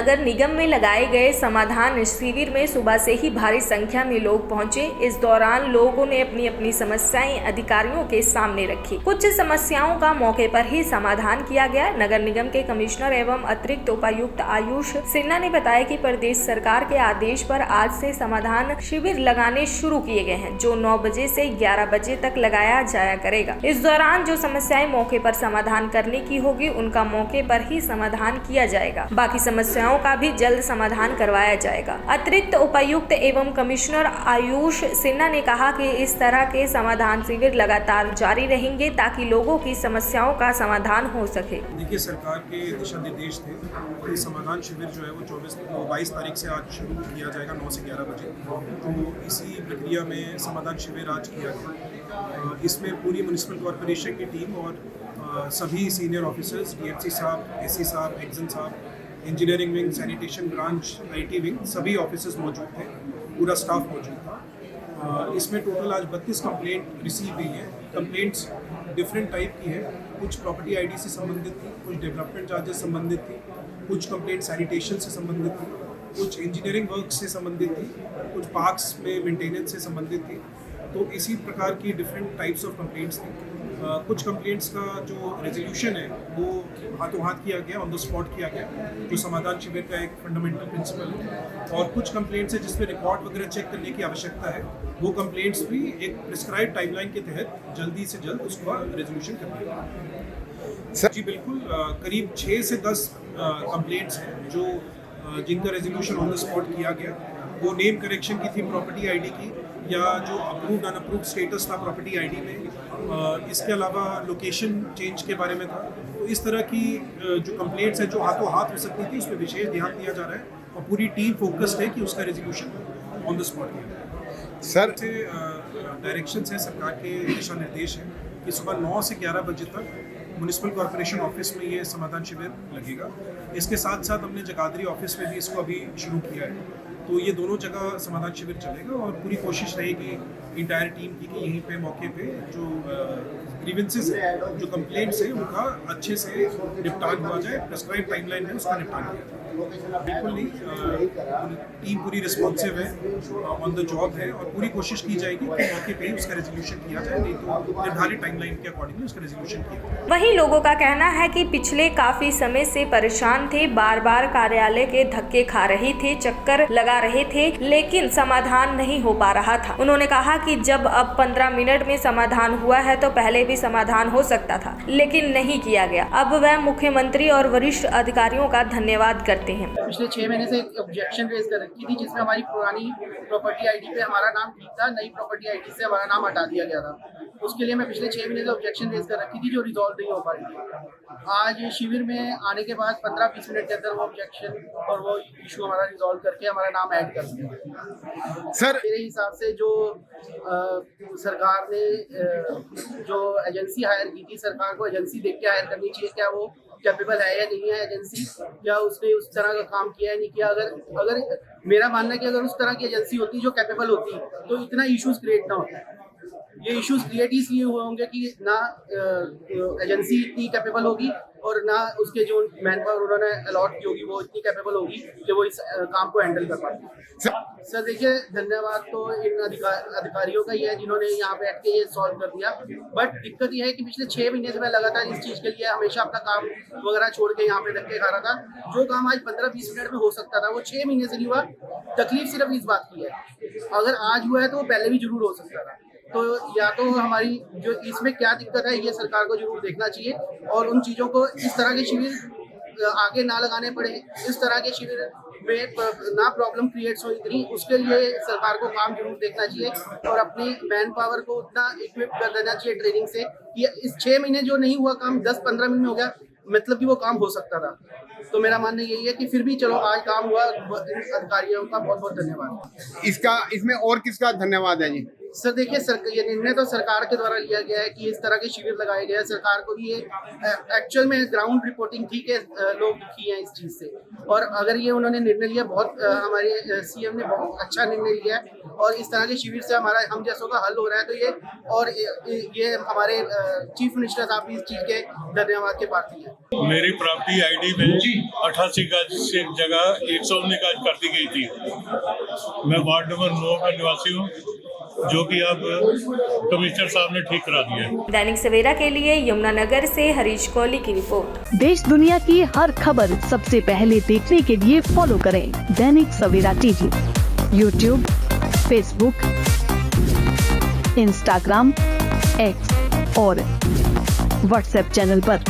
नगर निगम में लगाए गए समाधान शिविर में सुबह से ही भारी संख्या में लोग पहुंचे। इस दौरान लोगों ने अपनी अपनी समस्याएं अधिकारियों के सामने रखी। कुछ समस्याओं का मौके पर ही समाधान किया गया। नगर निगम के कमिश्नर एवं अतिरिक्त उपायुक्त आयुष सिन्हा ने बताया कि प्रदेश सरकार के आदेश पर आज से समाधान शिविर लगाने शुरू किए गए हैं, जो 9 बजे से 11 बजे तक लगाया जाया करेगा। इस दौरान जो समस्याएं मौके पर समाधान करने की होगी, उनका मौके पर ही समाधान किया जाएगा। बाकी समस्याओं का भी जल्द समाधान करवाया जाएगा। अतिरिक्त उपायुक्त एवं कमिश्नर आयुष सिन्हा ने कहा कि इस तरह के समाधान शिविर लगातार जारी रहेंगे ताकि लोगों की समस्याओं का समाधान हो सके। देखिए, सरकार के दिशा निर्देश थे कि समाधान शिविर जो है वो 22 तारीख से आज शुरू किया जाएगा 9 से 11 बजे। तो इसी प्रक्रिया में समाधान शिविर आज किया गया। इसमें पूरी म्युनिसिपल कॉरपोरेशन की टीम और सभी सीनियर ऑफिसर्स, डीएफसी साहब, एससी साहब, एक्जन साहब, engineering wing, sanitation branch, IT wing, सभी ऑफिसर्स मौजूद थे, पूरा स्टाफ मौजूद था। इसमें टोटल आज 32 कंप्लेंट रिसीव हुई हैं। कंप्लेंट्स डिफरेंट टाइप की है। कुछ प्रॉपर्टी आईडी से संबंधित थी, कुछ डेवलपमेंट चार्जेस संबंधित थी, कुछ कंप्लेंट सैनिटेशन से संबंधित थी, कुछ इंजीनियरिंग वर्क से संबंधित थी, कुछ पार्क्स में मेंटेनेंस से संबंधित थी। तो इसी प्रकार की डिफरेंट टाइप्स ऑफ कंप्लेंट्स थी। कुछ कंप्लेंट्स का जो रेजोल्यूशन है वो हाथों हाथ किया गया, ऑन द स्पॉट किया गया, जो समाधान शिविर का एक फंडामेंटल प्रिंसिपल है। और कुछ कंप्लेंट्स है जिसमें रिकॉर्ड वगैरह चेक करने की आवश्यकता है, वो कंप्लेंट्स भी एक प्रिस्क्राइब टाइमलाइन के तहत जल्दी से जल्द उसका रेजोल्यूशन करना है। जी बिल्कुल, करीब 6 से 10 कंप्लेंट्स हैं जो जिनका रेजोल्यूशन ऑन द स्पॉट किया गया। वो नेम करेक्शन की थी प्रॉपर्टी आईडी की, या जो अप्रूव्ड अनअप्रूव्ड स्टेटस था प्रॉपर्टी आईडी में। इसके अलावा लोकेशन चेंज के बारे में था। तो इस तरह की जो कंप्लेंट्स हैं जो हाथों हाथ हो सकती थी, उस पर विशेष ध्यान दिया जा रहा है और पूरी टीम फोकस्ड है कि उसका रेजोल्यूशन ऑन द स्पॉट किया। सर से डायरेक्शंस हैं, सरकार के दिशा निर्देश हैं कि सुबह 9 से 11 बजे तक म्युनिसिपल कॉरपोरेशन ऑफिस में ये समाधान शिविर लगेगा। इसके साथ साथ हमने जगाधरी ऑफिस में भी इसको अभी शुरू किया है। तो ये दोनों जगह समाधान शिविर चलेगा और पूरी कोशिश रहेगी इंटायर टीम की कि यहीं पे मौके पे जो ग्रीवेंसेस है, जो कंप्लेंट्स है, उनका अच्छे से निपटान हुआ जाए। प्रेस्क्राइब टाइमलाइन में उसका निपटान किया जाए। बिल्कुल नहीं, टीम पूरी रिस्पॉन्सिव है, ऑन द जॉब है और पूरी कोशिश की जाएगी कि मौके पे ही उसका रेजोल्यूशन किया जाए, नहीं तो निर्धारित टाइमलाइन के अकॉर्डिंगली उसका रेजोल्यूशन किया जाए। वहीं लोगों का कहना है कि पिछले काफी समय से परेशान थे, बार बार कार्यालय के धक्के खा रहे थे, चक्कर लगा रहे थे, लेकिन समाधान नहीं हो पा रहा था। उन्होंने कहा कि जब अब 15 मिनट में समाधान हुआ है तो पहले भी समाधान हो सकता था, लेकिन नहीं किया गया। अब वह मुख्यमंत्री और वरिष्ठ अधिकारियों का धन्यवाद करते हैं। पिछले 6 महीने से एक ऑब्जेक्शन रेज कर रखी थी, जिसमें हमारी पुरानी प्रॉपर्टी आईडी पे हमारा नाम ठीक था, नई प्रॉपर्टी आईडी से हमारा नाम हटा दिया गया था। उसके लिए मैं पिछले 6 महीने से ऑब्जेक्शन रेज कर रखी थी, जो रिजॉल्व नहीं हो पा रही थी। आज शिविर में आने के बाद 15-20 मिनट के अंदर वो ऑब्जेक्शन और वो इशू हमारा रिजॉल्व करके हमारा नाम ऐड कर दिया। सर मेरे हिसाब से जो सरकार ने जो एजेंसी हायर की थी, सरकार को एजेंसी देख के हायर करनी चाहिए, क्या वो कैपेबल है या नहीं है एजेंसी, या उसने उस तरह का काम किया है नहीं किया। अगर मेरा मानना है कि अगर उस तरह की एजेंसी होती जो कैपेबल होती तो इतना इश्यूज क्रिएट ना होता। ये इश्यूज क्रिएट इसलिए हुए होंगे कि ना एजेंसी इतनी कैपेबल होगी और ना उसके जो मैन पावर उन्होंने अलॉट की होगी वो इतनी कैपेबल होगी कि वो इस काम को हैंडल कर पाती। सर देखिए, धन्यवाद तो इन अधिकारियों का ही है जिन्होंने यहाँ पे बैठ के ये सॉल्व कर दिया। बट दिक्कत ये है कि पिछले 6 महीने से मैं लगातार इस चीज़ के लिए हमेशा अपना काम वगैरह छोड़ के यहाँ पे धक्के खा रहा था। जो काम आज 15-20 मिनट में हो सकता था वो 6 महीने से नहीं हुआ। तकलीफ सिर्फ इस बात की है, अगर आज हुआ है तो वो पहले भी जरूर हो सकता था। तो या तो हमारी जो इसमें क्या दिक्कत है ये सरकार को जरूर देखना चाहिए और उन चीज़ों को, इस तरह के शिविर आगे ना लगाने पड़े, इस तरह के शिविर में ना प्रॉब्लम क्रिएट्स हो इतनी, उसके लिए सरकार को काम जरूर देखना चाहिए और अपनी मैन पावर को उतना इक्विप कर देना चाहिए ट्रेनिंग से कि इस 6 महीने जो नहीं हुआ काम 10-15 मिनट में हो गया, मतलब कि वो काम हो सकता था। तो मेरा मानना यही है कि फिर भी चलो आज काम हुआ। अधिकारियों का बहुत बहुत धन्यवाद। इसमें और किसका धन्यवाद है जी? सर देखिए, ये निर्णय तो सरकार के द्वारा लिया गया है कि इस तरह के शिविर लगाए गए हैं। सरकार को भी ये एक्चुअल में ग्राउंड रिपोर्टिंग थी कि लोग दुखी हैं इस चीज़ से, और अगर ये उन्होंने निर्णय लिया, बहुत हमारे सीएम ने बहुत अच्छा निर्णय लिया है, और इस तरह के शिविर से हमारा हम जैसों का हल हो रहा है, तो ये और ये हमारे चीफ मिनिस्टर साहब भी इस चीज़ के धन्यवाद के पात्र हैं। मेरी प्रॉपर्टी आईडी में 88 गज से जगह 119 गज कर दी गई थी। मैं वार्ड नंबर 9 का निवासी हूँ, जो कि अब कमिश्नर साहब ने ठीक करा दिया है। दैनिक सवेरा के लिए यमुनानगर से हरीश कोहली की रिपोर्ट। देश दुनिया की हर खबर सबसे पहले देखने के लिए फॉलो करें Dainik Savera TV, YouTube, Facebook, Instagram, X और व्हाट्सएप चैनल पर।